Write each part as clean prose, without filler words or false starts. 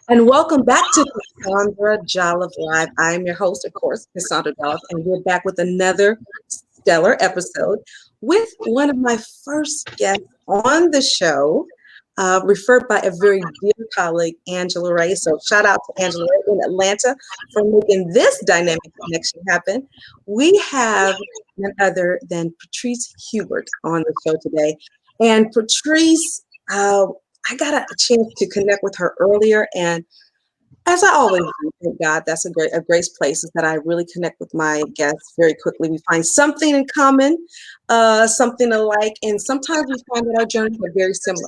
And welcome back to CaSaundra Jolliff Live. I'm your host, of course, CaSaundra Jolliff, and we're back with another stellar episode with one of my first guests on the show, referred by a very dear colleague, Angela Ray. So shout out to Angela Ray in Atlanta for making this dynamic connection happen. We have none other than Patrice Hubert on the show today. And Patrice, I got a chance to connect with her earlier, and as I always do, thank God, that's a great place is that I really connect with my guests very quickly. We find something in common, something alike, and sometimes we find that our journeys are very similar.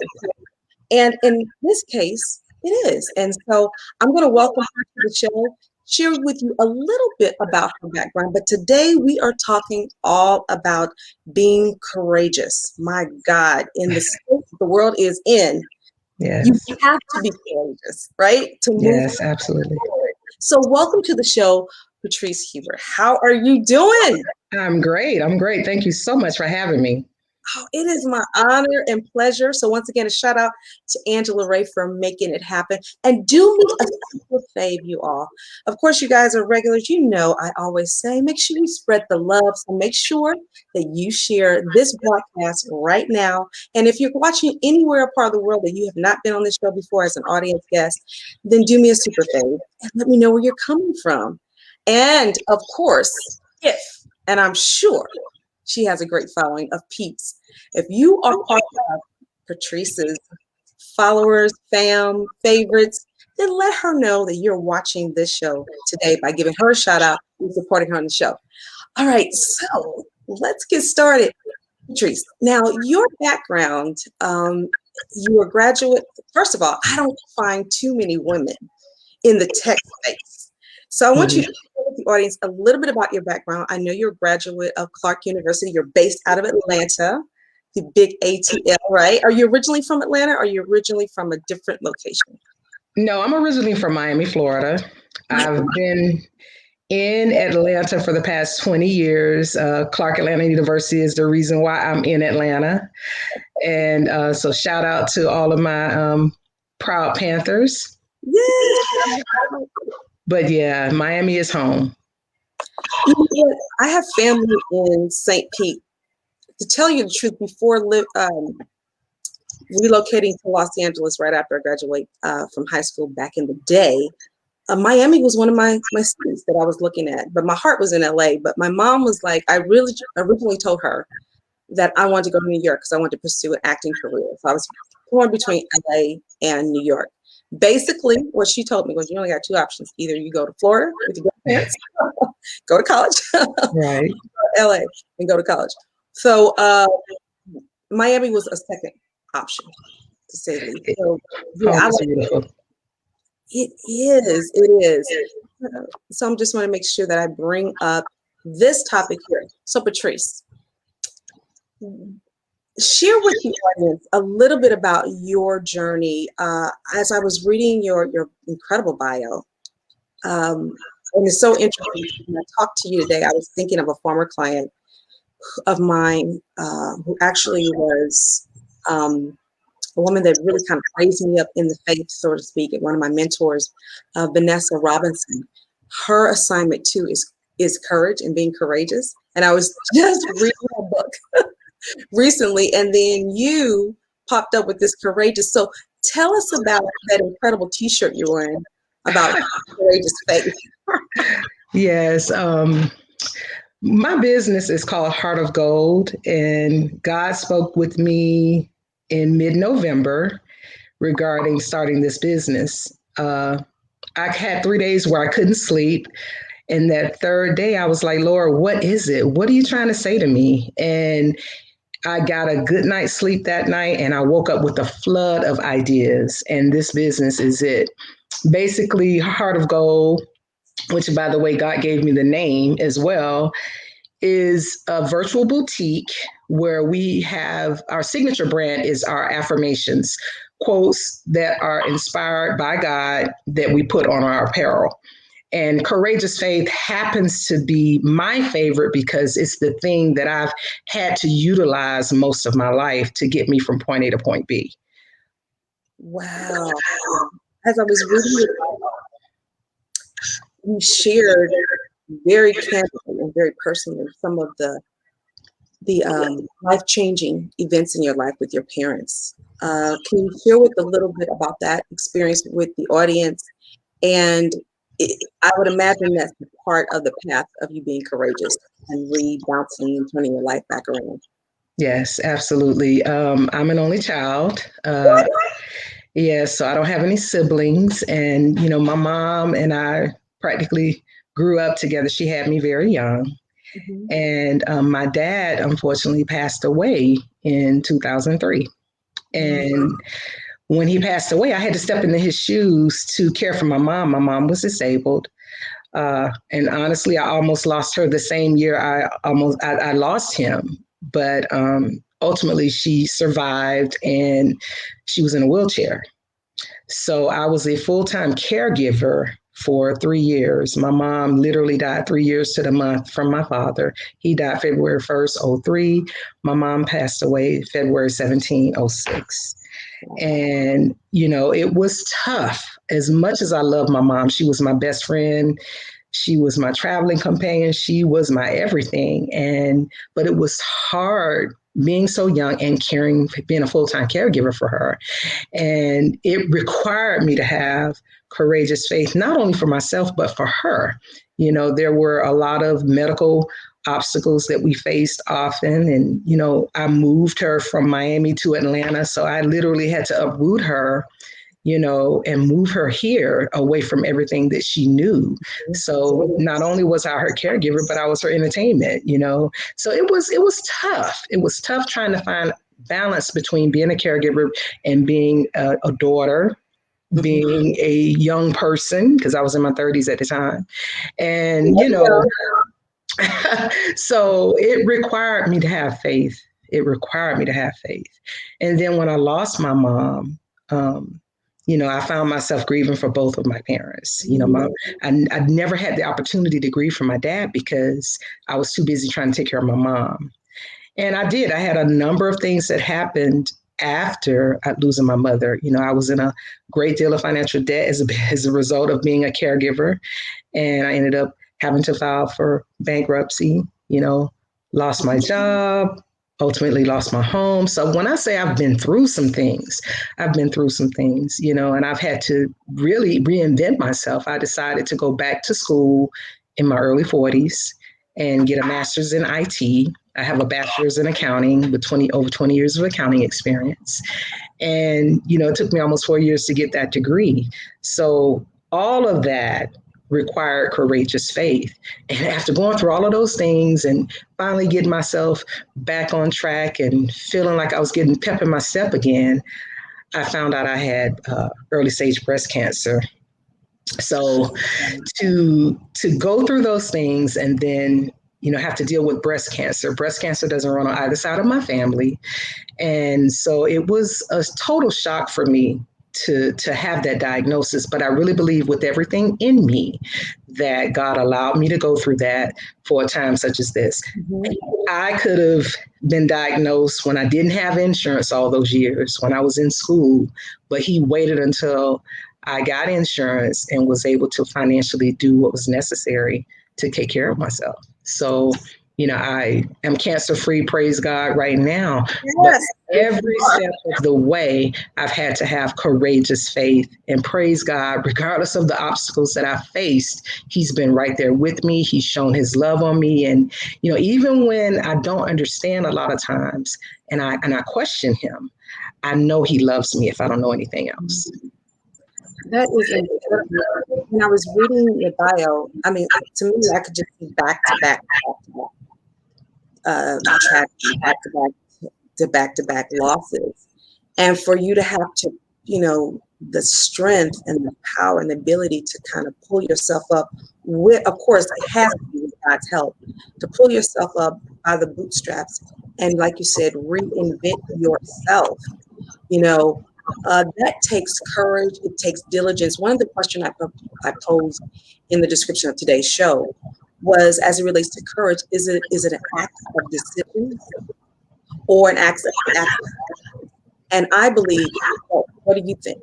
And in this case, it is. And so I'm going to welcome her to the show, share with you a little bit about her background. But today we are talking all about being courageous. My God, in the state the world is in, Yes. you have to be courageous, right? To move Yes, absolutely. forward. So welcome to the show, Patrice Hubert. How are you doing? I'm great. I'm great. Thank you so much for having me. Oh, it is my honor and pleasure. So once again, a shout out to Angela Ray for making it happen. And do me a super fave, you all. Of course, you guys are regulars. You know, I always say, make sure you spread the love. So make sure that you share this broadcast right now. And if you're watching anywhere a part of the world that you have not been on this show before as an audience guest, then do me a super fave and let me know where you're coming from. And of course, and I'm sure she has a great following of peeps. If you are part of Patrice's followers, favorites, then let her know that you're watching this show today by giving her a shout out and supporting her on the show. All right, so let's get started. Patrice, now your background, you were a graduate. First of all, I don't find too many women in the tech space. So I want you to share with the audience a little bit about your background. I know you're a graduate of Clark University. You're based out of Atlanta, the big ATL, right? Are you originally from Atlanta or are you originally from a different location? No, I'm originally from Miami, Florida. I've been in Atlanta for the past 20 years. Clark Atlanta University is the reason why I'm in Atlanta. And so shout out to all of my proud Panthers. Yeah. But yeah, Miami is home. I have family in St. Pete. To tell you the truth, before relocating to Los Angeles right after I graduated from high school back in the day, Miami was one of my cities that I was looking at. But my heart was in LA. But my mom was like, I really originally told her that I wanted to go to New York because I wanted to pursue an acting career. So I was torn between LA and New York. Basically, what she told me was you only got two options. Either you go to Florida with your parents, go to college, right? LA and go to college. So Miami was a second option, to say the least. So, yeah, it is. So I'm just want to make sure that I bring up this topic here. So Patrice, share with the audience a little bit about your journey. As I was reading your incredible bio, and it's so interesting. When I talked to you today, I was thinking of a former client of mine who actually was a woman that really kind of raised me up in the faith, so to speak, and one of my mentors, Vanessa Robinson. Her assignment too is courage and being courageous. And I was just reading her book recently, and then you popped up with this courageous. So tell us about that incredible T-shirt you're wearing about courageous faith. Yes. My business is called Heart of Gold, and God spoke with me in mid-November regarding starting this business. I had 3 days where I couldn't sleep. And that third day, I was like, Lord, what is it? What are you trying to say to me? And I got a good night's sleep that night, and I woke up with a flood of ideas. And this business is it. Basically, Heart of Gold, which, by the way, God gave me the name as well, is a virtual boutique where we have our signature brand is our affirmations, quotes that are inspired by God that we put on our apparel. And courageous faith happens to be my favorite because it's the thing that I've had to utilize most of my life to get me from point A to point B. Wow. as I was reading it, you shared very candidly and very personally some of the life-changing events in your life with your parents. Can you share with a little bit about that experience with the audience? And I would imagine that's part of the path of you being courageous and rebouncing and turning your life back around. Yes, absolutely. I'm an only child. Yeah, so I don't have any siblings. And, my mom and I practically grew up together. She had me very young. Mhm. And my dad, unfortunately, passed away in 2003. And when he passed away, I had to step into his shoes to care for my mom. My mom was disabled. And honestly, I almost lost her the same year I lost him. But ultimately, she survived and she was in a wheelchair. So I was a full-time caregiver for 3 years. My mom literally died 3 years to the month from my father. He died February 1st, 03. My mom passed away February 17, 06. And, it was tough. As much as I love my mom, she was my best friend. She was my traveling companion. She was my everything. But it was hard being so young and being a full-time caregiver for her. And it required me to have courageous faith, not only for myself, but for her. There were a lot of medical obstacles that we faced often. And, I moved her from Miami to Atlanta. So I literally had to uproot her, and move her here away from everything that she knew. So not only was I her caregiver, but I was her entertainment, So it was tough. It was tough trying to find balance between being a caregiver and being a daughter, being a young person, because I was in my 30s at the time. And, so it required me to have faith. It required me to have faith. And then when I lost my mom, I found myself grieving for both of my parents. I never had the opportunity to grieve for my dad because I was too busy trying to take care of my mom. And I did. I had a number of things that happened after losing my mother. I was in a great deal of financial debt as a result of being a caregiver. And I ended up having to file for bankruptcy, lost my job, ultimately lost my home. So when I say I've been through some things, and I've had to really reinvent myself. I decided to go back to school in my early 40s and get a master's in IT. I have a bachelor's in accounting with over 20 years of accounting experience. And, it took me almost 4 years to get that degree. So all of that required courageous faith. And after going through all of those things and finally getting myself back on track and feeling like I was getting pep in my step again, I found out I had early stage breast cancer. So to go through those things and then have to deal with breast cancer. Breast cancer doesn't run on either side of my family. And so it was a total shock for me to have that diagnosis. But I really believe with everything in me that God allowed me to go through that for a time such as this. Mm-hmm. I could have been diagnosed when I didn't have insurance all those years, when I was in school, but he waited until I got insurance and was able to financially do what was necessary to take care of myself. So, I am cancer-free, praise God, right now. Yes. But every step of the way, I've had to have courageous faith and praise God, regardless of the obstacles that I've faced. He's been right there with me. He's shown his love on me. And, even when I don't understand a lot of times and I question him, I know he loves me if I don't know anything else. That is incredible. When I was reading your bio, I mean, to me, I could just see back to back losses. And for you to have to, the strength and the power and the ability to kind of pull yourself up with, of course, it has to be with God's help, to pull yourself up by the bootstraps. And like you said, reinvent yourself, that takes courage. It takes diligence. One of the questions I posed in the description of today's show was, as it relates to courage, is it an act of decision or an act of action? And I believe, what do you think?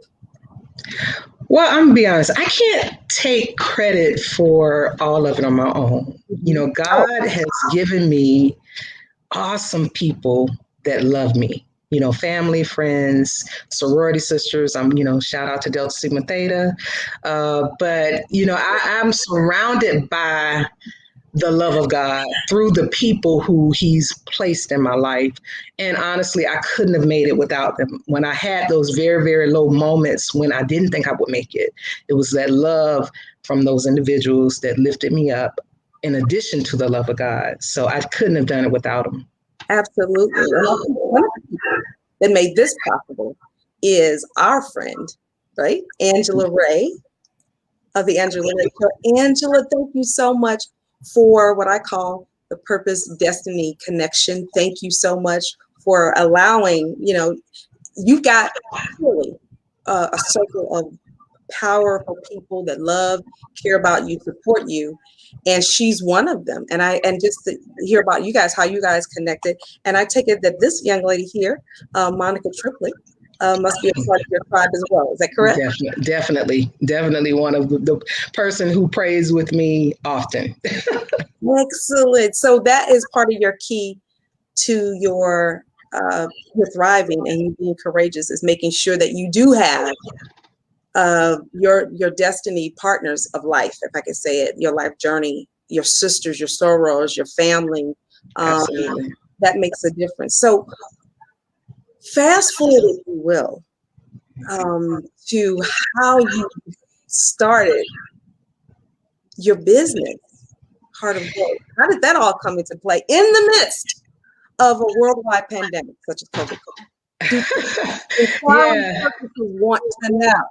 Well, I'm gonna be honest. I can't take credit for all of it on my own. You know, Oh, God has given me awesome people that love me. You know, family, friends, sorority sisters. Shout out to Delta Sigma Theta. But I'm surrounded by the love of God through the people who He's placed in my life. And honestly, I couldn't have made it without them. When I had those very, very low moments when I didn't think I would make it, it was that love from those individuals that lifted me up, in addition to the love of God. So I couldn't have done it without them. absolutely. And I think one of the people that made this possible is our friend, right? Angela Ray of the Angela Ray Show. Angela, thank you so much for what I call the purpose destiny connection. Thank you so much for allowing, you've got really a circle of powerful people that love, care about you, support you. And she's one of them. And just to hear about you guys, how you guys connected. And I take it that this young lady here, Monica Triplett, must be a part of your tribe as well. Is that correct? Definitely one of the person who prays with me often. Excellent. So that is part of your key to your thriving and you being courageous, is making sure that you do have your destiny partners of life, if I could say it, your life journey, your sisters, your sorors, your family. Absolutely. That makes a difference. So fast forward, if you will, to how you started your business, Heart of Gold. How did that all come into play in the midst of a worldwide pandemic such as COVID? Yeah. Want to know.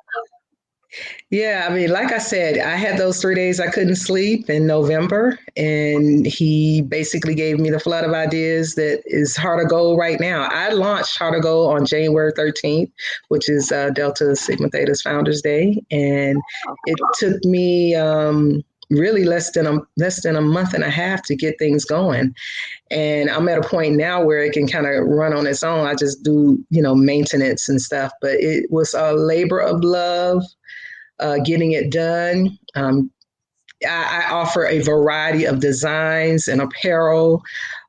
Yeah, I mean, like I said, I had those 3 days I couldn't sleep in November, and he basically gave me the flood of ideas that is Heart of Gold right now. I launched Heart of Gold on January 13th, which is Delta Sigma Theta's Founders Day, and it took me really less than a month and a half to get things going. And I'm at a point now where it can kind of run on its own. I just do, maintenance and stuff, but it was a labor of love. Getting it done. I offer a variety of designs and apparel.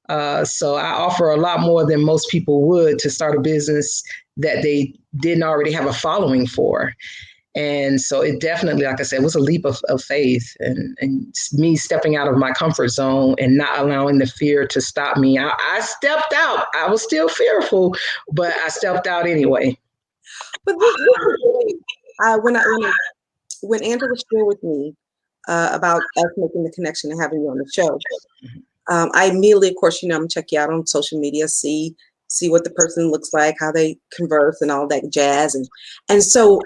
So I offer a lot more than most people would to start a business that they didn't already have a following for. And so it definitely, like I said, was a leap of faith and me stepping out of my comfort zone and not allowing the fear to stop me. I stepped out. I was still fearful, but I stepped out anyway. But when Angela shared with me about us making the connection and having you on the show, I immediately, of course, I'm gonna check you out on social media, see what the person looks like, how they converse, and all that jazz, and so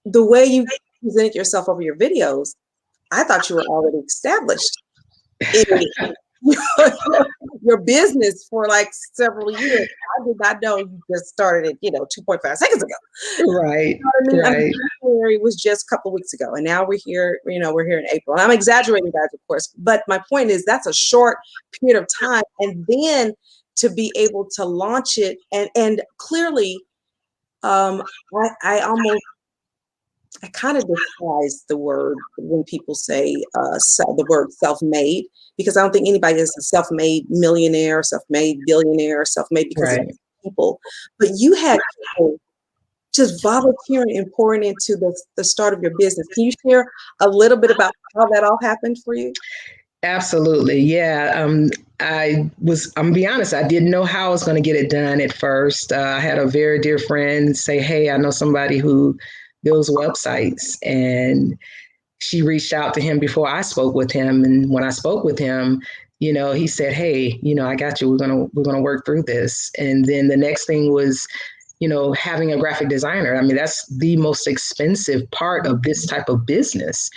the way you presented yourself over your videos, I thought you were already established in your business for like several years. I did not know you just started it, 2.5 seconds ago. Right. Right. January was just a couple of weeks ago, and now we're here. We're here in April. And I'm exaggerating, guys, of course, but my point is that's a short period of time, and then to be able to launch it, and clearly, I kind of despise the word when people say the word self-made, because I don't think anybody is a self-made millionaire, self-made billionaire, self-made because of people. But you had people just volunteering and pouring into the start of your business. Can you share a little bit about how that all happened for you? Absolutely. Yeah. I'm gonna be honest, I didn't know how I was going to get it done at first. I had a very dear friend say, hey, I know somebody who builds websites, and she reached out to him before I spoke with him. And when I spoke with him, he said, hey, I got you. We're going to work through this. And then the next thing was, having a graphic designer. I mean, that's the most expensive part of this type of business.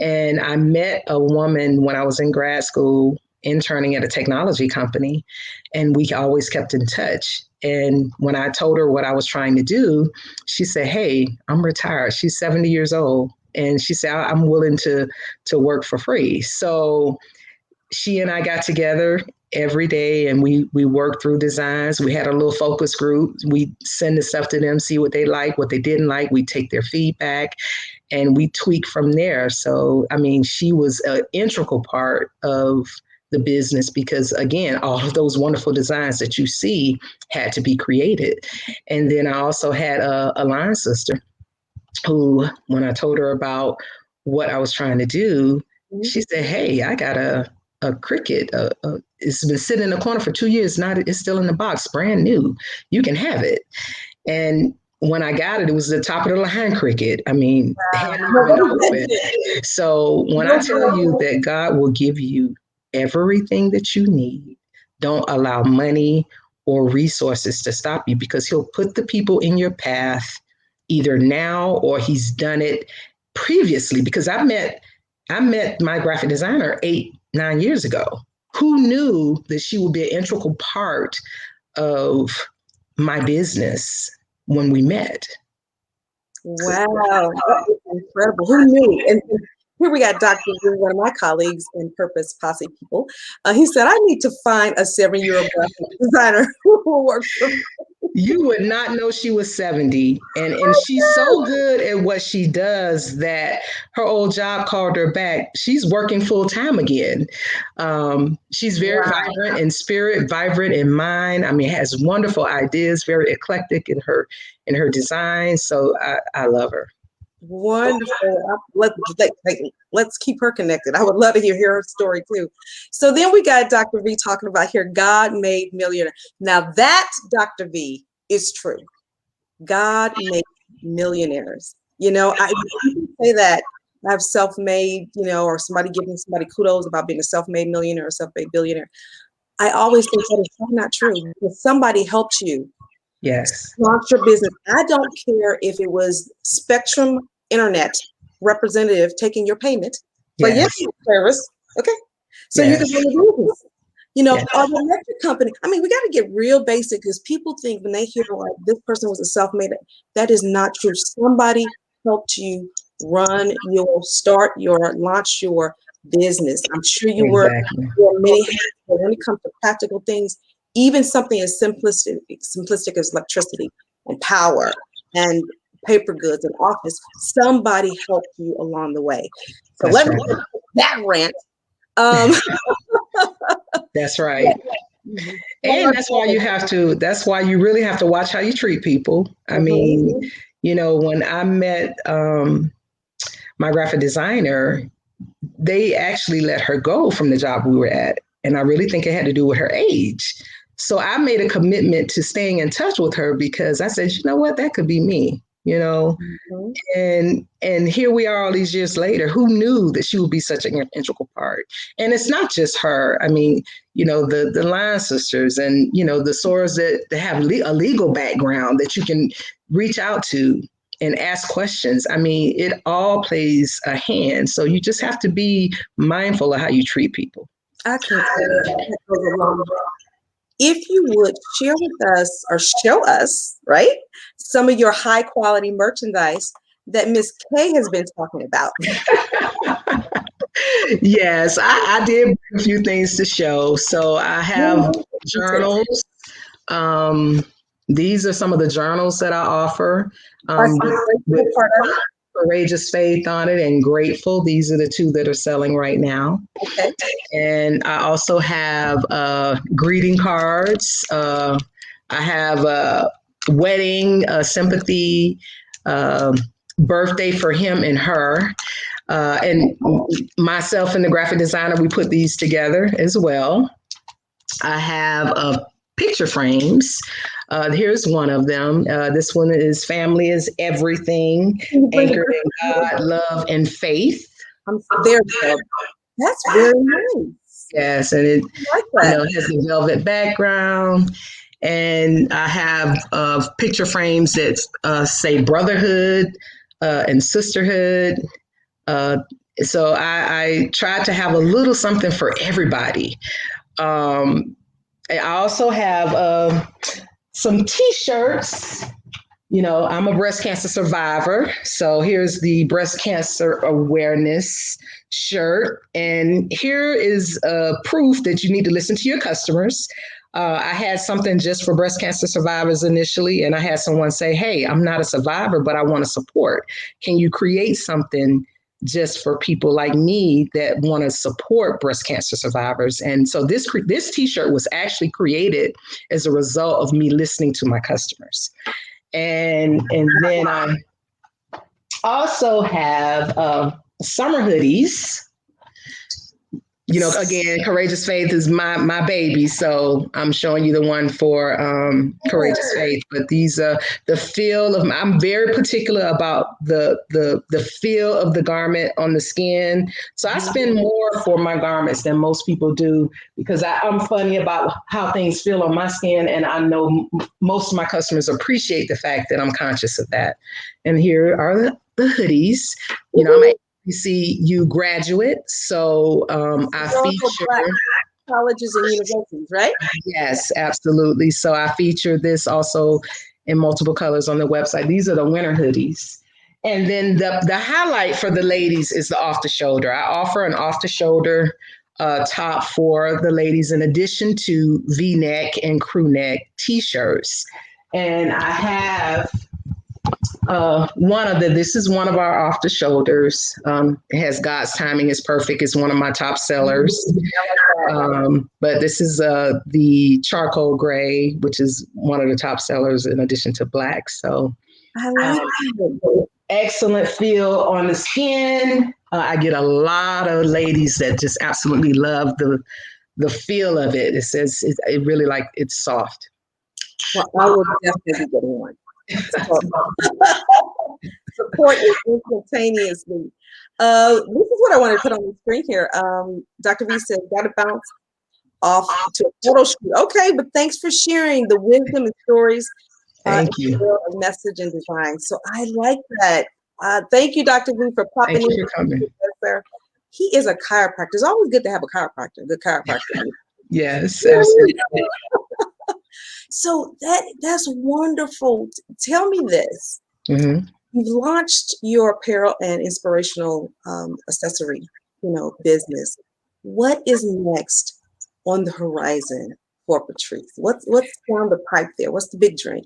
And I met a woman when I was in grad school, interning at a technology company, and we always kept in touch. And when I told her what I was trying to do, she said, hey, I'm retired. She's 70 years old. And she said, I'm willing to work for free. So she and I got together every day and we worked through designs. We had a little focus group. We send the stuff to them, see what they like, what they didn't like. We take their feedback and we tweak from there. So, I mean, she was an integral part of the business because, again, all of those wonderful designs that you see had to be created. And then I also had a line sister who, when I told her about what I was trying to do, she said, "Hey, I got a Cricut. It's been sitting in the corner for 2 years. Now it's still in the box, brand new. You can have it." And when I got it, it was the top of the line Cricut. I mean, hadn't even been open. So when I tell you that God will give you everything that you need, don't allow money or resources to stop you, because he'll put the people in your path either now or he's done it previously. Because I met my graphic designer 8-9 years ago. Who knew that she would be an integral part of my business when we met? Wow, that is incredible. Who knew? And here we got Dr. V, one of my colleagues in Purpose Posse people. He said, I need to find a 7-year-old graphic designer who will work for me. You would not know she was 70. And she's so good at what she does that her old job called her back. She's working full time again. She's very vibrant in spirit, vibrant in mind. I mean, has wonderful ideas, very eclectic in her design. So I love her. Wonderful. Let's keep her connected. I would love to hear her story too. So then we got Dr. V talking about here, God made millionaire. Now that, Dr. V, is true. God made millionaires. You know, I say that I have self-made, you know, or somebody giving somebody kudos about being a self-made millionaire or self-made billionaire. I always think that is not true. Because somebody helped you. Yes. Launch your business. I don't care if it was Spectrum Internet representative taking your payment, but yes, service. Okay. So you can run your business. You know, or the electric company. I mean, we got to get real basic, because people think when they hear like this person was a self-made, that is not true. Somebody helped you launch your business. I'm sure you were many hats, but when it comes to practical things, even something as simplistic as electricity and power and paper goods and office, somebody helped you along the way. So let me get that rant. That's right. And that's why you really have to watch how you treat people. I mean, you know, when I met my graphic designer, they actually let her go from the job we were at. And I really think it had to do with her age. So I made a commitment to staying in touch with her, because I said, you know what, that could be me, you know. And here we are all these years later. Who knew that she would be such an integral part? And it's not just her. I mean, you know, the line sisters and, you know, the sorors that have a legal background that you can reach out to and ask questions. I mean, it all plays a hand. So you just have to be mindful of how you treat people. I can tell you. If you would share with us or show us, right, some of your high quality merchandise that Miss K has been talking about. Yes, I did bring a few things to show. So I have journals. These are some of the journals that I offer. With Courageous Faith on it and Grateful. These are the two that are selling right now. Okay. And I also have greeting cards. I have a wedding, sympathy, birthday for him and her. And myself and the graphic designer, we put these together as well. I have picture frames. Here's one of them. This one is Family is Everything, anchored in God, love, and faith. That's very nice. Yes, and it has a velvet background. And I have picture frames that say brotherhood and sisterhood. So I tried to have a little something for everybody. I also have some T-shirts I'm a breast cancer survivor. So here's the breast cancer awareness shirt. And here is proof that you need to listen to your customers. I had something just for breast cancer survivors initially, and I had someone say, hey, I'm not a survivor, but I want to support. Can you create something just for people like me that want to support breast cancer survivors? And so this t-shirt was actually created as a result of me listening to my customers. And then I also have summer hoodies. Again, Courageous Faith is my baby, so I'm showing you the one for Courageous Faith. But these are the feel of. I'm very particular about the feel of the garment on the skin. So I spend more for my garments than most people do because I'm funny about how things feel on my skin, and I know most of my customers appreciate the fact that I'm conscious of that. And here are the hoodies. I'm HBCU graduate, so I feature colleges and universities, right? Yes, absolutely. So I feature this also in multiple colors on the website. These are the winter hoodies. And then the highlight for the ladies is the off the shoulder. I offer an off the shoulder top for the ladies in addition to V-neck and crew neck t-shirts. And I have this is one of our off the shoulders. It has God's timing is perfect. It's one of my top sellers. But this is the charcoal gray, which is one of the top sellers in addition to black. So I like it. Excellent feel on the skin. I get a lot of ladies that just absolutely love the feel of it. It says it really it's soft. Well, I will definitely be getting one. Support it instantaneously. This is what I want to put on the screen here. Dr. V said, got to bounce off to a photo shoot. Okay, but thanks for sharing the wisdom and stories. Thank you. Message and design. So I like that. Thank you, Dr. V, for popping in. Thank you for coming. He is a chiropractor. It's always good to have a chiropractor, good chiropractor. Yes, absolutely. So that's wonderful. Tell me this. Mm-hmm. You've launched your apparel and inspirational accessory, business. What is next on the horizon for Patrice? What's down the pipe there? What's the big dream?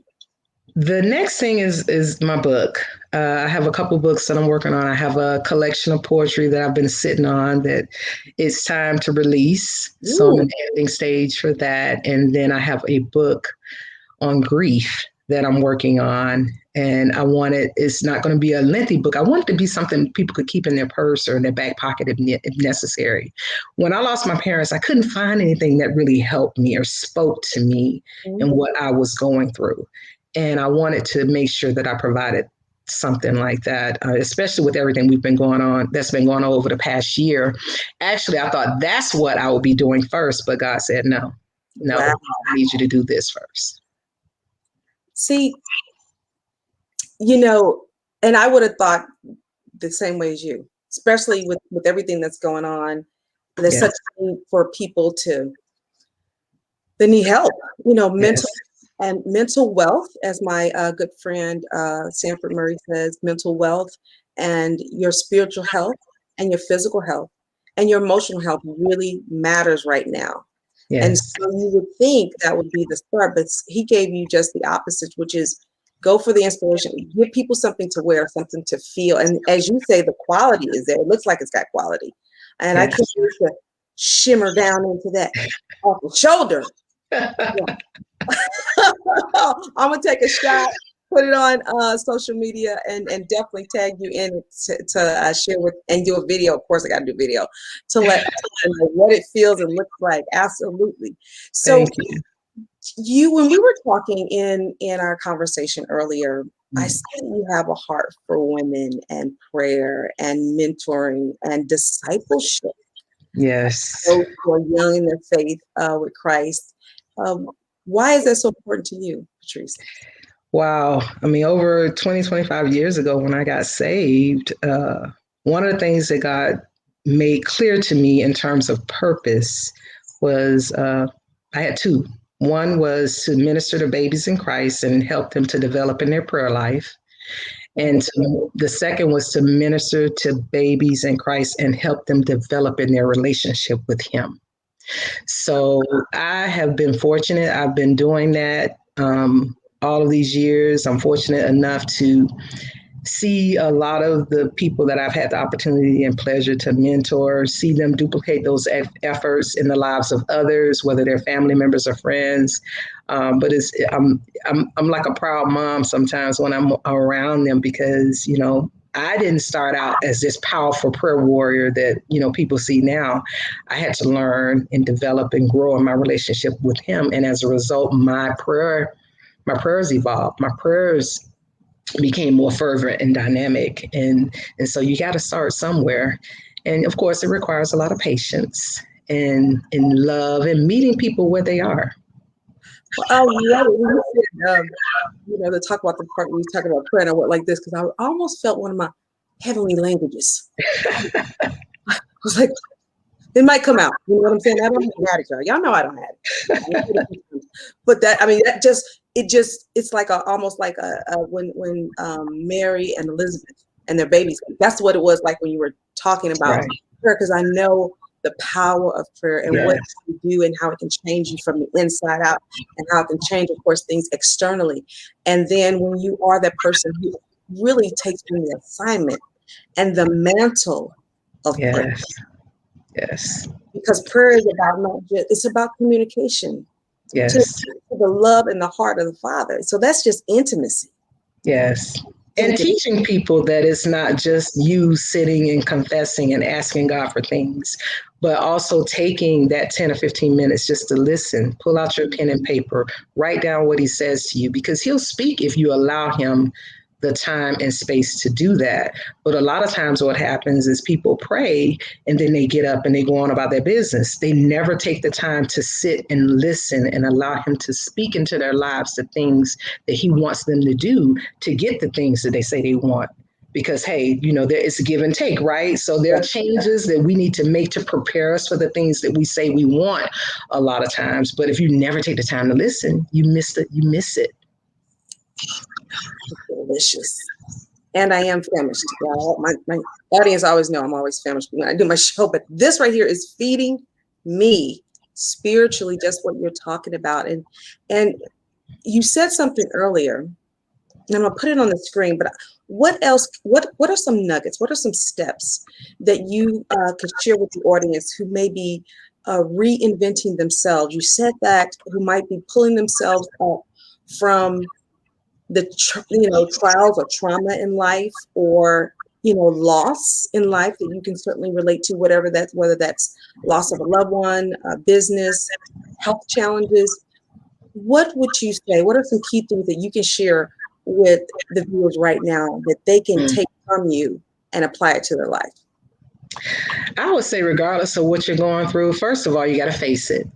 The next thing is my book. I have a couple books that I'm working on. I have a collection of poetry that I've been sitting on that it's time to release. Ooh. So I'm in the editing stage for that. And then I have a book on grief that I'm working on. And it's not going to be a lengthy book. I want it to be something people could keep in their purse or in their back pocket if necessary. When I lost my parents, I couldn't find anything that really helped me or spoke to me and what I was going through. And I wanted to make sure that I provided something like that, especially with everything that's been going on over the past year. Actually, I thought that's what I would be doing first, but God said, no, wow. I need you to do this first. See, and I would have thought the same way as you, especially with everything that's going on. There's such a need for people they need help, mental and mental wealth, as my good friend Sanford Murray says, mental wealth and your spiritual health and your physical health and your emotional health really matters right now. Yes. And so you would think that would be the start, but he gave you just the opposite, which is go for the inspiration, give people something to wear, something to feel. And as you say, the quality is there. It looks like it's got quality. And I can't wait to shimmer down into that off the shoulder. I'm gonna take a shot, put it on social media, and definitely tag you in to share with and do a video. Of course, I got to do video to let you know what it feels and looks like. Absolutely. So, when we were talking in our conversation earlier, I see you have a heart for women and prayer and mentoring and discipleship. Yes. Those who are young in their faith with Christ. Why is that so important to you, Patrice? Wow. I mean, over 20, 25 years ago when I got saved, one of the things that God made clear to me in terms of purpose was I had two. One was to minister to babies in Christ and help them to develop in their prayer life. And the second was to minister to babies in Christ and help them develop in their relationship with Him. So I have been fortunate. I've been doing that all of these years. I'm fortunate enough to see a lot of the people that I've had the opportunity and pleasure to mentor, see them duplicate those efforts in the lives of others, whether they're family members or friends. But I'm like a proud mom sometimes when I'm around them because, you know, I didn't start out as this powerful prayer warrior that, you know, people see now. I had to learn and develop and grow in my relationship with Him. And as a result, my prayers evolved. My prayers became more fervent and dynamic. And so you got to start somewhere. And of course, it requires a lot of patience and love and meeting people where they are. Oh, yeah. You know, to talk about the part where you talk about prayer, and I went like this because I almost felt one of my heavenly languages. I was like, it might come out. You know what I'm saying? I don't have it, y'all. Y'all know I don't have it. But that, I mean, it's like almost like when Mary and Elizabeth and their babies. That's what it was like when you were talking about prayer, because I know the power of prayer and what it can do and how it can change you from the inside out and how it can change, of course, things externally. And then when you are that person who really takes on the assignment and the mantle of prayer. Yes. Because prayer is about it's about communication. Yes. To the love and the heart of the Father. So that's just intimacy. Yes. And teaching people that it's not just you sitting and confessing and asking God for things, but also taking that 10 or 15 minutes just to listen, pull out your pen and paper, write down what He says to you, because He'll speak if you allow Him the time and space to do that. But a lot of times what happens is people pray and then they get up and they go on about their business. They never take the time to sit and listen and allow Him to speak into their lives the things that He wants them to do to get the things that they say they want. Because, hey, you know, it's a give and take, right? So there are changes that we need to make to prepare us for the things that we say we want a lot of times. But if you never take the time to listen, you miss it. You miss it. Delicious. And I am famished. My audience always know I'm always famished when I do my show, but this right here is feeding me spiritually, just what you're talking about. And you said something earlier, and I'm gonna put it on the screen, but what else, what are some nuggets? What are some steps that you could share with the audience who may be reinventing themselves? You said that, who might be pulling themselves up from the trials or trauma in life, or loss in life that you can certainly relate to, whether that's loss of a loved one, business, health challenges. What would you say? What are some key things that you can share with the viewers right now that they can take from you and apply it to their life? I would say, regardless of what you're going through, first of all, you got to face it.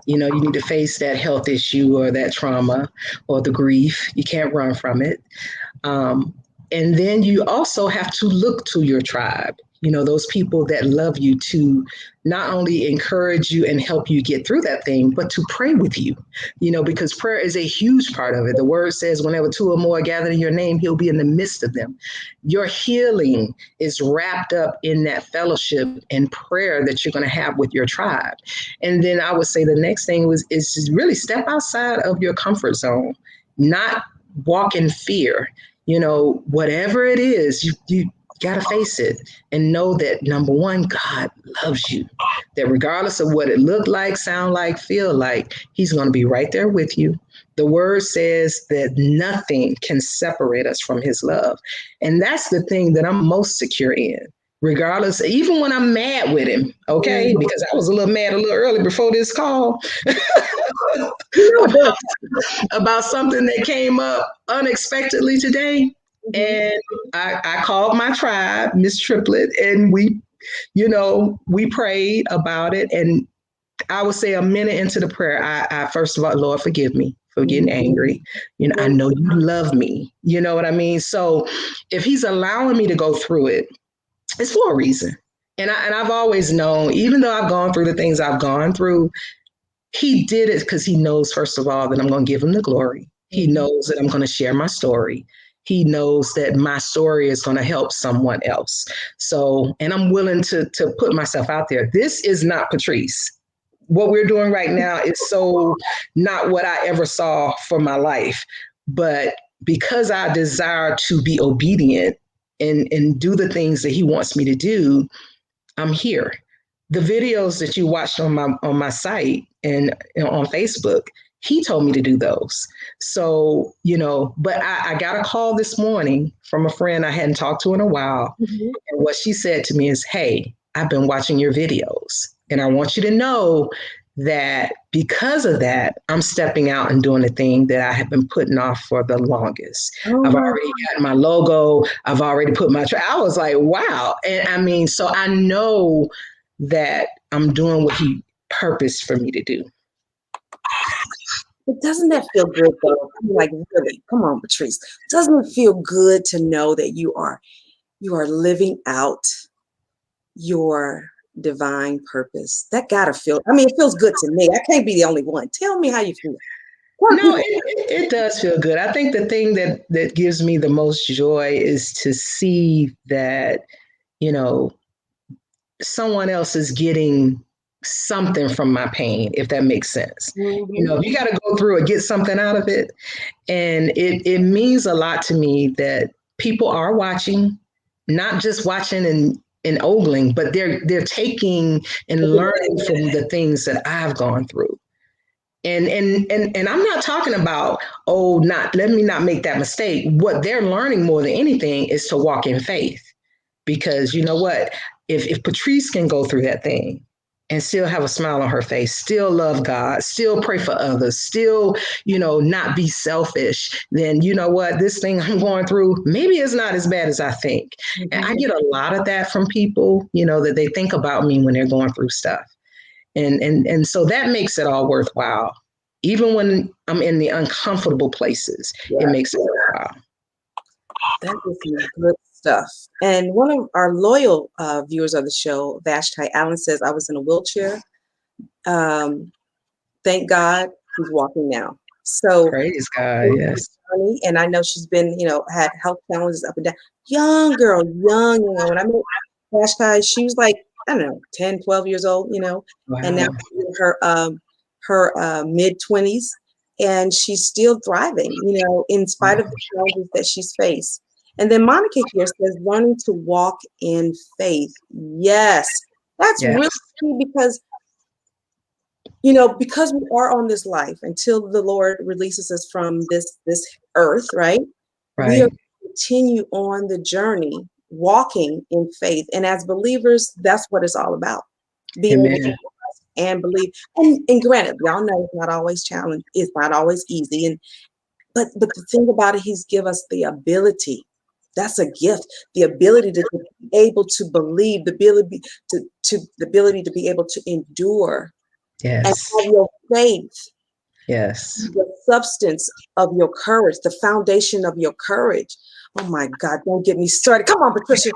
You know, you need to face that health issue or that trauma or the grief. You can't run from it. And then you also have to look to your tribe, those people that love you, to not only encourage you and help you get through that thing, but to pray with you, because prayer is a huge part of it. The word says, whenever two or more gather in your name, He'll be in the midst of them. Your healing is wrapped up in that fellowship and prayer that you're going to have with your tribe. And then I would say the next thing is really step outside of your comfort zone, not walk in fear. Whatever it is, you got to face it and know that, number one, God loves you, that regardless of what it looked like, sound like, feel like, He's going to be right there with you. The word says that nothing can separate us from His love. And that's the thing that I'm most secure in, regardless, even when I'm mad with Him, okay? Because I was a little mad a little early before this call about something that came up unexpectedly today. And I called my tribe, Miss Triplet, and we prayed about it. And I would say a minute into the prayer, I first of all, Lord, forgive me for getting angry. I know You love me. You know what I mean? So if He's allowing me to go through it, it's for a reason. And I've always known, even though I've gone through the things I've gone through, he did it because he knows, first of all, that I'm going to give him the glory. He knows that I'm going to share my story. He knows that my story is going to help someone else. So, and I'm willing to put myself out there. This is not Patrice. What we're doing right now is so not what I ever saw for my life. But because I desire to be obedient and do the things that he wants me to do, I'm here. The videos that you watched on my site and on Facebook, he told me to do those. So, but I got a call this morning from a friend I hadn't talked to in a while. Mm-hmm. And what she said to me is, hey, I've been watching your videos. And I want you to know that because of that, I'm stepping out and doing the thing that I have been putting off for the longest. Oh, I've already got my logo. I've already put my, I was like, wow. And I mean, so I know that I'm doing what he purposed for me to do. but doesn't that feel good though? Like, really, come on, Patrice. Doesn't it feel good to know that you are living out your divine purpose? That gotta feel, I mean, it feels good to me. I can't be the only one. Tell me how you feel. No, it does feel good. I think the thing that gives me the most joy is to see that, someone else is getting something from my pain, if that makes sense. Mm-hmm. If you got to go through it, get something out of it. And it means a lot to me that people are watching, not just watching and ogling, but they're taking and learning from the things that I've gone through. And I'm not talking about, let me not make that mistake. What they're learning more than anything is to walk in faith. Because you know what? If Patrice can go through that thing and still have a smile on her face, still love God, still pray for others, still, not be selfish, then you know what? This thing I'm going through, maybe it's not as bad as I think. Mm-hmm. And I get a lot of that from people, that they think about me when they're going through stuff. And so that makes it all worthwhile. Even when I'm in the uncomfortable places, It makes it worthwhile. That is some good stuff. And one of our loyal viewers of the show, Vashti Allen, says, I was in a wheelchair. Thank God he's walking now. So praise God, yes. And I know she's been, had health challenges up and down. Young girl, young. When I met Vashti, she was like, I don't know, 10, 12 years old, Wow. And now she's in her mid-20s. And she's still thriving, in spite of the challenges that she's faced. And then Monica here says, learning to walk in faith. Yes, that's really key because, because we are on this life until the Lord releases us from this earth, right? We are going to continue on the journey, walking in faith. And as believers, that's what it's all about. Being able to trust and believe. And granted, y'all know it's not always challenging. It's not always easy. But the thing about it, he's given us the ability. That's a gift. The ability to be able to believe, the ability to be able to endure. Yes. And have your faith. Yes. The substance of your courage, the foundation of your courage. Oh my God, don't get me started. Come on, Patricia.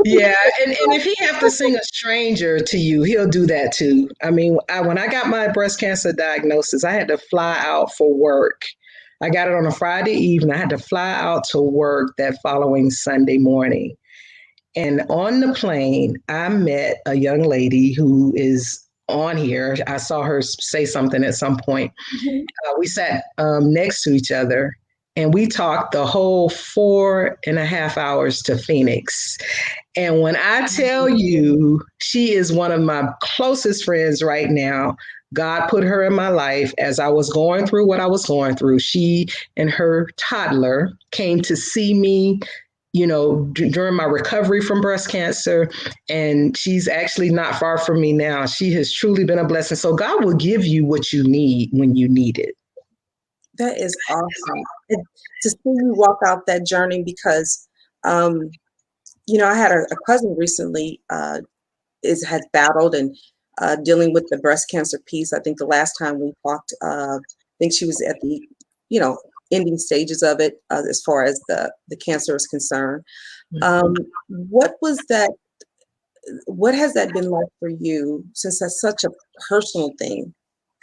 Yeah, and if he have to sing a stranger to you, he'll do that too. I mean, when I got my breast cancer diagnosis, I had to fly out for work. I got it on a Friday evening. I had to fly out to work that following Sunday morning. And on the plane, I met a young lady who is on here. I saw her say something at some point. Mm-hmm. We sat next to each other and we talked the whole 4.5 hours to Phoenix. And when I tell you, she is one of my closest friends right now. God put her in my life as I was going through what I was going through. She and her toddler came to see me, during my recovery from breast cancer. And she's actually not far from me now. She has truly been a blessing. So God will give you what you need when you need it. That is awesome. To see you walk out that journey because, I had a cousin recently has battled and dealing with the breast cancer piece. I think the last time we talked, I think she was at the, ending stages of it as far as the cancer is concerned. What was that? what has that been like for you, since that's such a personal thing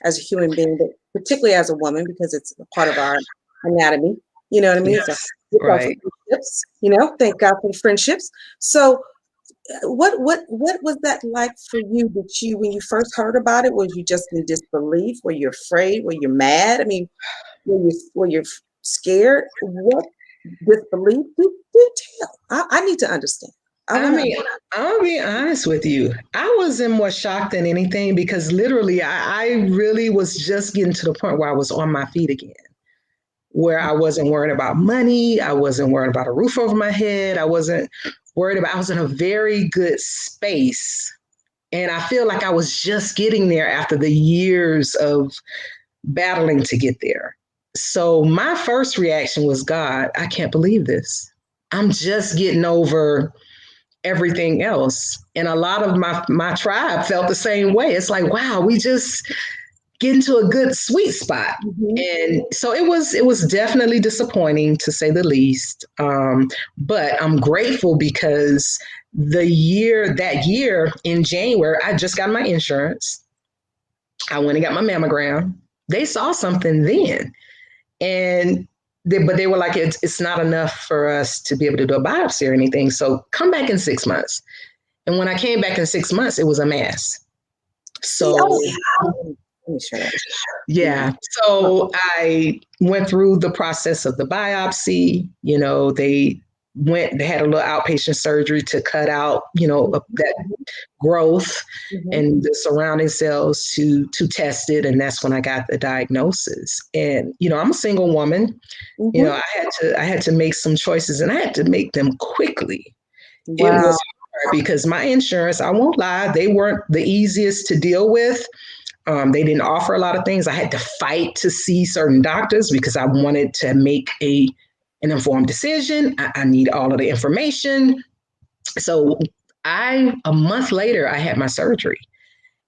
as a human being, but particularly as a woman, because it's a part of our anatomy, you know what I mean? So Yes, it's our right. friendships, you know, thank God for the friendships. So what was that like for you? Did you, when you first heard about it, was you just in disbelief? Were you afraid? Were you mad? I mean, were you scared? What disbelief? Do tell. I need to understand. I I want to. mean, I'll be honest with you. I was in more shock than anything because literally I really was just getting to the point where I was on my feet again, where I wasn't worried about money. I wasn't worried about a roof over my head. I wasn't worried about, I was in a very good space. And I feel like I was just getting there after the years of battling to get there. So my first reaction was, God, I can't believe this. I'm just getting over everything else. And a lot of my tribe felt the same way. It's like, wow, we just get into a good sweet spot. Mhm. And so it was definitely disappointing to say the least. But I'm grateful because that year in January, I just got my insurance. I went and got my mammogram. They saw something then. And but they were like, it's not enough for us to be able to do a biopsy or anything. So come back in 6 months. And when I came back in 6 months, it was a mass. See, So let me share that. yeah. So I went through the process of the biopsy. They had a little outpatient surgery to cut out, that growth Mhm. and the surrounding cells to test it. And that's when I got the diagnosis. And, I'm a single woman. Mhm. I had to make some choices and I had to make them quickly. It Wow. was hard because my insurance, I won't lie, they weren't the easiest to deal with. They didn't offer a lot of things. I had to fight to see certain doctors because I wanted to make an informed decision. I need all of the information. So a month later, I had my surgery.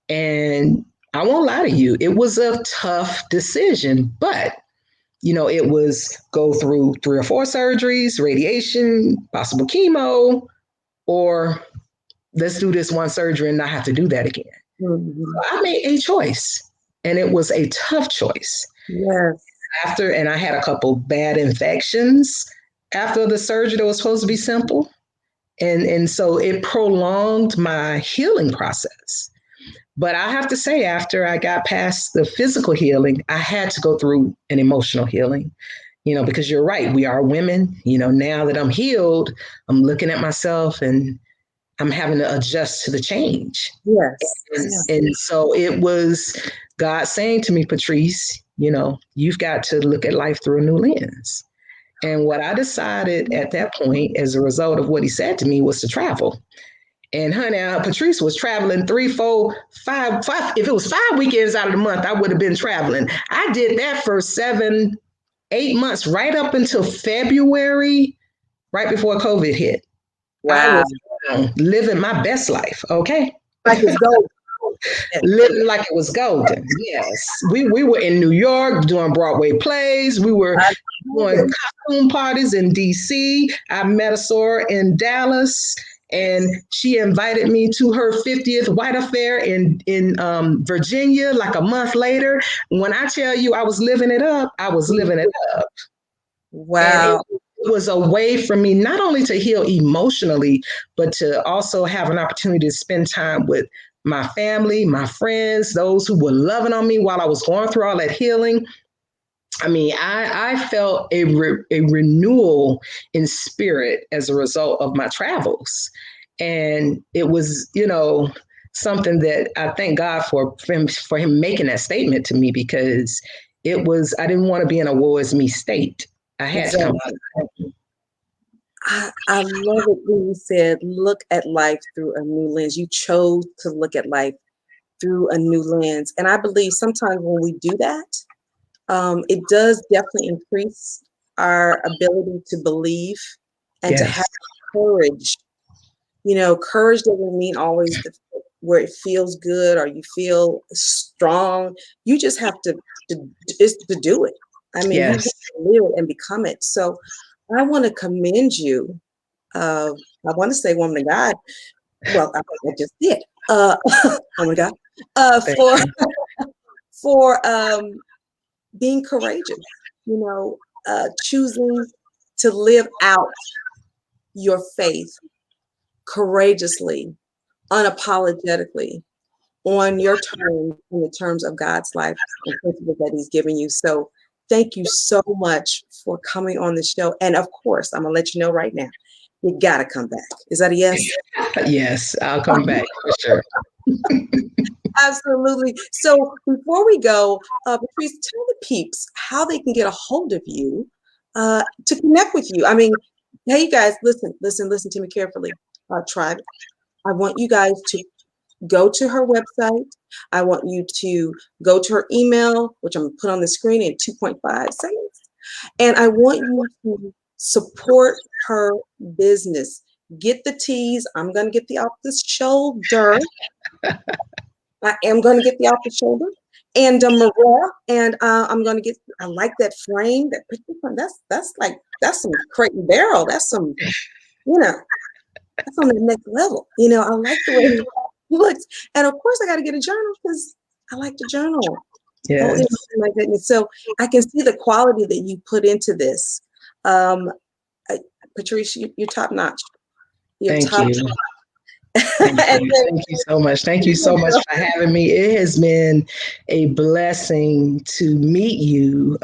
And I won't lie to you, it was a tough decision, but it was go through 3 or 4 surgeries, radiation, possible chemo, or let's do this one surgery and not have to do that again. Mhm. I made a choice, and it was a tough choice. Yes. And I had a couple bad infections after the surgery that was supposed to be simple. And so it prolonged my healing process. But I have to say, after I got past the physical healing, I had to go through an emotional healing, because you're right. We are women. Now that I'm healed, I'm looking at myself and I'm having to adjust to the change. Yes. And, Yeah. and so it was God saying to me, Patrice, you've got to look at life through a new lens. And what I decided at that point, as a result of what he said to me, was to travel. And honey, Patrice was traveling 3, 4, 5. If it was 5 weekends out of the month, I would have been traveling. I did that for 7, 8 months, right up until February, right before COVID hit. I Wow. was living my best life. Okay. Like it's gold. Living like it was golden. Yes. We were in New York doing Broadway plays. We were I love doing it. costume parties in DC. I met a Sora in Dallas, and she invited me to her 50th White Affair in Virginia like a month later. When I tell you I was living it up, I was living it up. And it Wow. was a way for me not only to heal emotionally, but to also have an opportunity to spend time with my family, my friends, those who were loving on me while I was going through all that healing. I mean, I felt a renewal in spirit as a result of my travels. And it was, something that I thank God for him making that statement to me, because I didn't want to be in a woe is me state. I had to come Exactly. I love it when you said, look at life through a new lens. You chose to look at life through a new lens. And I believe sometimes when we do that, it does definitely increase our ability to believe and to have Yes. courage. Courage doesn't mean always where it feels good or you feel strong. You just have to do it. I mean, you have Yes. to live it and become it. So I want to commend you. I want to say, woman of God, Well, I just did. Oh my God. Thank For you. for being courageous, choosing to live out your faith courageously, unapologetically, on your terms, in the terms of God's life and principles that He's given you. So thank you so much for coming on the show. And of course, I'm gonna let you know right now, you gotta come back. Is that a yes? Yes, I'll come back for sure. Absolutely. So before we go, Patrice, tell the peeps how they can get a hold of you to connect with you. I mean, hey, you guys, listen to me carefully, tribe. I want you guys to go to her website. I want you to go to her email, which I'm going to put on the screen in 2.5 seconds. And I want you to support her business. Get the teas. I'm going to get the off the shoulder. I am going to get the off the shoulder. And Maria, and I'm going to get, I like that frame, that picture frame. That's some Crate and Barrel. That's some, that's on the next level. I like the way it looks. And of course, I got to get a journal because I like to journal. Yes. Oh, my goodness. So I can see the quality that you put into this. Patrice, you're top notch. Thank you. Thank you. Thank you so much. Thank you so much for having me. It has been a blessing to meet you.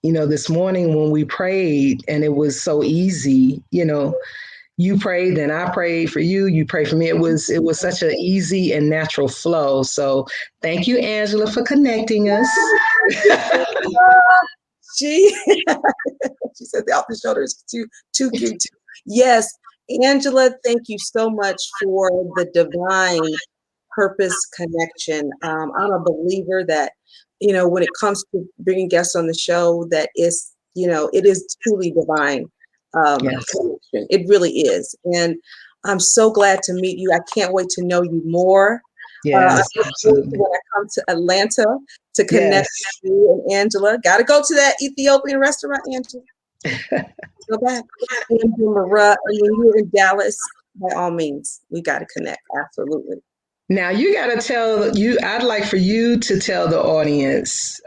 This morning when we prayed, and it was so easy, you prayed and I prayed for you. You prayed for me. It was such an easy and natural flow. So thank you, Angela, for connecting us. She said the off the shoulder is too cute. Yes, Angela, thank you so much for the divine purpose connection. I'm a believer that, when it comes to bringing guests on the show, that is, it is truly divine connection. It really is. And I'm so glad to meet you. I can't wait to know you more. Yes, when I come to Atlanta to connect with you and Angela. Got to go to that Ethiopian restaurant, Angela. Go back. And when you're in Dallas, by all means, we got to connect. Absolutely. Now you got to I'd like for you to tell the audience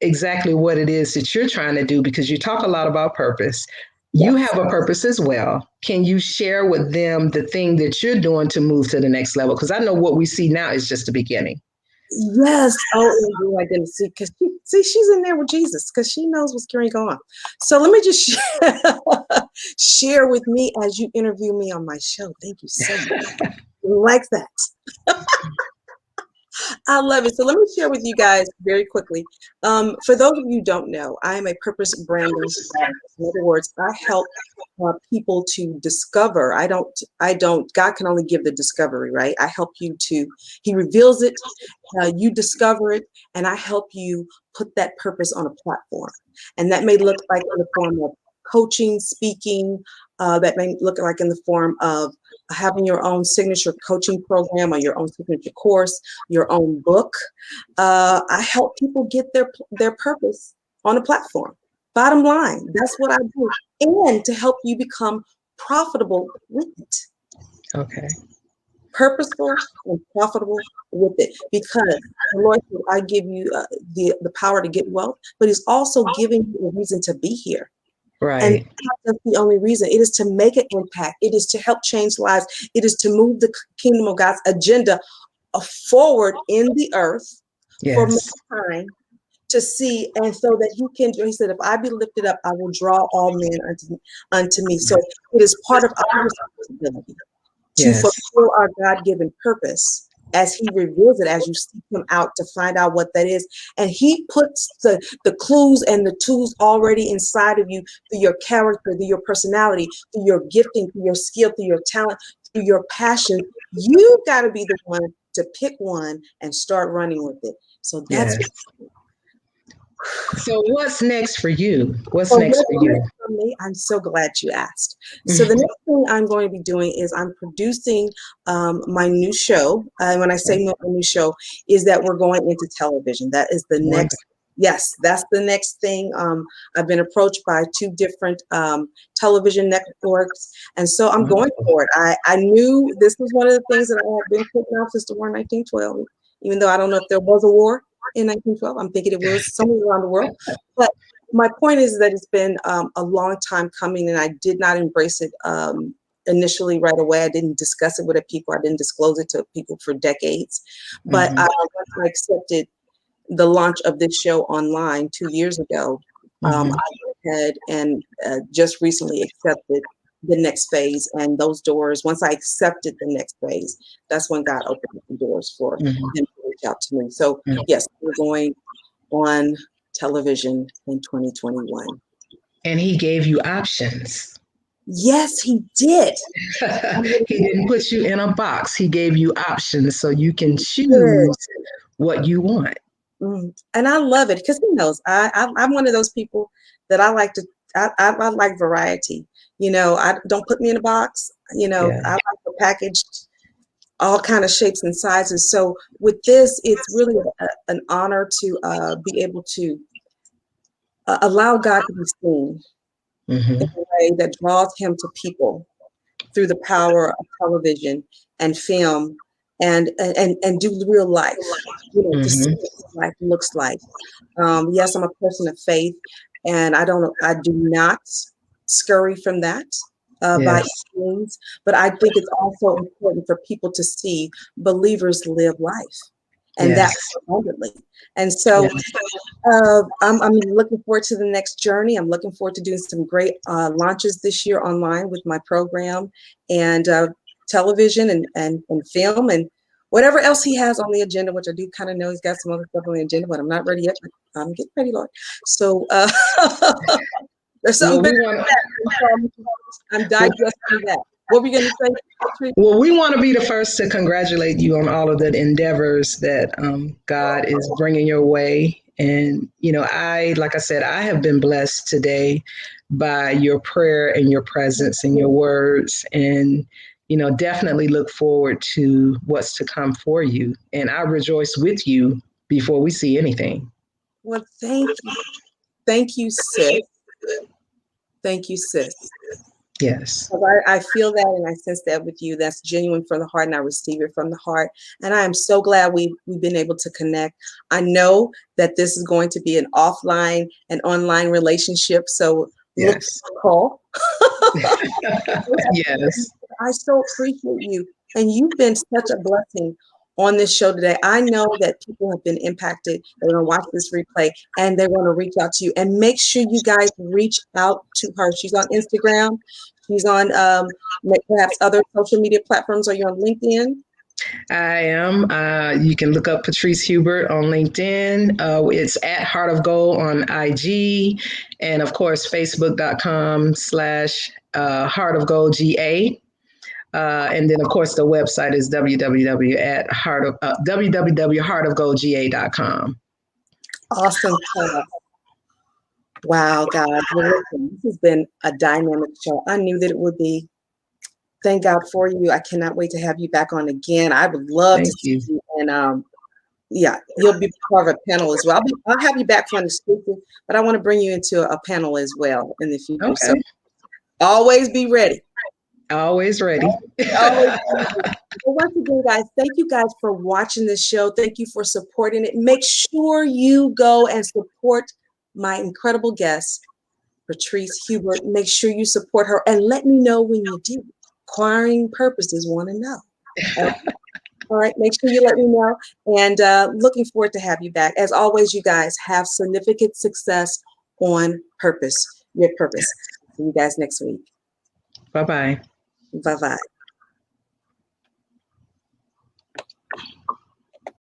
exactly what it is that you're trying to do, because you talk a lot about purpose. You have a purpose as well. Can you share with them the thing that you're doing to move to the next level? Because I know what we see now is just the beginning. Yes. Oh, I didn't see, because she's in there with Jesus, because she knows what's going on. So let me just share with me as you interview me on my show. Thank you so much. Like that. I love it. So let me share with you guys very quickly. For those of you who don't know, I am a purpose branding strategist. In other words, I help people to discover. God can only give the discovery, right? I help you He reveals it, you discover it, and I help you put that purpose on a platform. And that may look like in the form of coaching, speaking, that may look like in the form of having your own signature coaching program or your own signature course, your own book. I help people get their purpose on a platform. Bottom line, that's what I do. And to help you become profitable with it. Okay. Purposeful and profitable with it. Because the Lord said, I give you the power to get wealth, but He's also giving you a reason to be here. Right. And that's the only reason. It is to make an impact. It is to help change lives. It is to move the kingdom of God's agenda forward in the earth for mankind to see, and so that He said, if I be lifted up, I will draw all men unto me. So it is part of our responsibility to fulfill our God-given purpose as He reveals it, as you seek Him out to find out what that is. And He puts the clues and the tools already inside of you through your character, through your personality, through your gifting, through your skill, through your talent, through your passion. You got to be the one to pick one and start running with it. So that's So what's next for you? What's next for you? For me, I'm so glad you asked. So the next thing I'm going to be doing is I'm producing my new show. And when I say my new show, is that we're going into television. That is the next Yes, that's the next thing. I've been approached by 2 different television networks, and so I'm going for it. I knew this was one of the things that I had been putting off since the war in 1912, even though I don't know if there was a war in 1912. I'm thinking it was somewhere around the world. But my point is that it's been a long time coming, and I did not embrace it initially right away. I didn't discuss it with people. I didn't disclose it to people for decades. But once I accepted the launch of this show online 2 years ago, I went ahead and just recently accepted the next phase. And those doors, once I accepted the next phase, that's when God opened up the doors for them to reach out to me. So yes, we're going on television in 2021. And he gave you options. Yes, he did. He didn't put you in a box. He gave you options so you can choose what you want. And I love it because he knows I'm one of those people that I like to. I like variety. I don't put me in a box. I like the packaged, all kind of shapes and sizes. So with this, it's really an honor to be able to allow God to be seen in a way that draws him to people through the power of television and film and do real life, to see what life looks like. Yes, I'm a person of faith, and I do not scurry from that by any means, but I think it's also important for people to see believers live life, and that abundantly. And so I'm looking forward to the next journey. I'm looking forward to doing some great launches this year online with my program and television and film and whatever else he has on the agenda, which I do kind of know he's got some other stuff on the agenda, but I'm not ready yet. But I'm getting ready, Lord. So there's something bigger than that. I'm digesting that. What were you going to say, Patrice? Well, we want to be the first to congratulate you on all of the endeavors that God is bringing your way. And, like I said, I have been blessed today by your prayer and your presence and your words. And, definitely look forward to what's to come for you. And I rejoice with you before we see anything. Well, thank you. Thank you, sis. Thank you, sis. Yes. I feel that and I sense that with you. That's genuine from the heart, and I receive it from the heart. And I am so glad we've been able to connect. I know that this is going to be an offline and online relationship. So look for the call. Yes. I so appreciate you. And you've been such a blessing on this show today. I know that people have been impacted. They're going to watch this replay and they're going to reach out to you. And make sure you guys reach out to her. She's on Instagram. She's on perhaps other social media platforms. Are you on LinkedIn? I am. You can look up Patrice Hubert on LinkedIn. It's at Heart of Gold on IG. And of course, Facebook.com/Heart of Gold GA. And then, of course, the website is www.heartofgoldga.com. Awesome. Wow, guys. Well, listen, this has been a dynamic show. I knew that it would be. Thank God for you. I cannot wait to have you back on again. I would love to see you. And you'll be part of a panel as well. I'll have you back for an exclusive, but I want to bring you into a panel as well in the future. Okay. So always be ready. Always ready. Always ready. Well, once again, guys, thank you guys for watching this show. Thank you for supporting it. Make sure you go and support my incredible guest, Patrice Hubert. Make sure you support her and let me know when you do. Acquiring Purposes want to know. All right, make sure you let me know. And looking forward to have you back. As always, you guys have significant success on purpose, your purpose. See you guys next week. Bye-bye. Bye-bye.